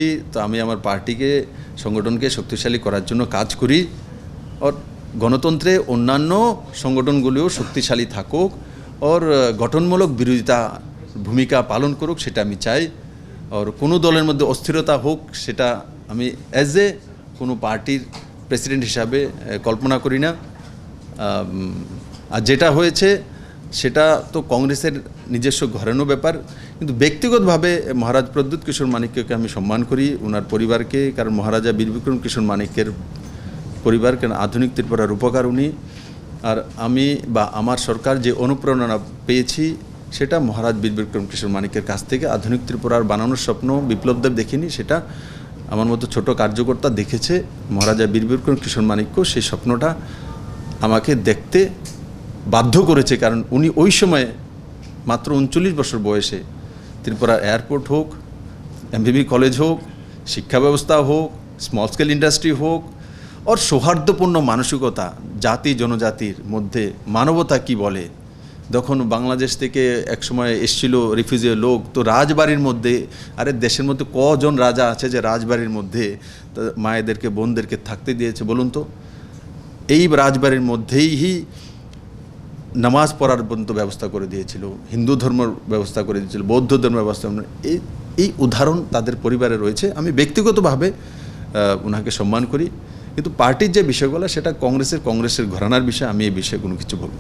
তো আমি আমার পার্টিকে সংগঠনকে শক্তিশালী করার জন্য কাজ করি। और গণতন্ত্রে অন্যান্য সংগঠনগুলিও শক্তিশালী থাকুক और গঠনমূলক বিরোধিতা ভূমিকা পালন করুক, সেটা আমি চাই। और কোনো দলের মধ্যে অস্থিরতা হোক, সেটা আমি অ্যাজ এ কোনো পার্টির প্রেসিডেন্ট হিসাবে কল্পনা করি না। আর যেটা হয়েছে সেটা তো কংগ্রেসের নিজস্ব ঘরানো ব্যাপার, কিন্তু ব্যক্তিগতভাবে মহারাজ প্রদ্যুৎ কিশোর মানিক্যকে আমি সম্মান করি, ওনার পরিবারকে। কারণ মহারাজা বীর বিক্রম কিশোর মানিক্যের পরিবার, কারণ আধুনিক ত্রিপুরার উপকার উনি। আর আমি বা আমার সরকার যে অনুপ্রেরণা পেয়েছি সেটা মহারাজ বীর বিক্রম কিশোর মানিক্যের কাছ থেকে। আধুনিক ত্রিপুরার বানানোর স্বপ্ন বিপ্লবদেব দেখিনি, সেটা আমার মতো ছোট কার্যকর্তা দেখেছে। মহারাজা বীর বিক্রম কিশোর মানিক্য সেই স্বপ্নটা আমাকে দেখতে বাধ্য করেছে, কারণ উনি ওই সময়ে মাত্র 39 বছর বয়সে ত্রিপুরা এয়ারপোর্ট হোক, এমবিবি কলেজ হোক, শিক্ষা ব্যবস্থা হোক, স্মল স্কেল ইন্ডাস্ট্রি হোক, और সৌহার্দ্যপূর্ণ মানসিকতা জাতি জনজাতির মধ্যে মানবতা কি বলে। যখন বাংলাদেশ থেকে একসময় এসেছিল রিফিউজি লোক, তো রাজবাড়ির মধ্যে, আরে দেশের মধ্যে কজন রাজা আছে যে রাজবাড়ির মধ্যে মায়েদেরকে বোনদেরকে থাকতে দিয়েছে বলুন তো। এই রাজবাড়ির মধ্যেই নামাজ পড়ার পর্যন্ত ব্যবস্থা করে দিয়েছিল, হিন্দু ধর্মের ব্যবস্থা করে দিয়েছিল, বৌদ্ধ ধর্মের ব্যবস্থা। এই উদাহরণ তাদের পরিবারে রয়েছে। আমি ব্যক্তিগতভাবে ওনাকে সম্মান করি, কিন্তু পার্টির যে বিষয়গুলো সেটা কংগ্রেসের ঘরানার বিষয়। আমি এই বিষয়ে কোনো কিছু বলব।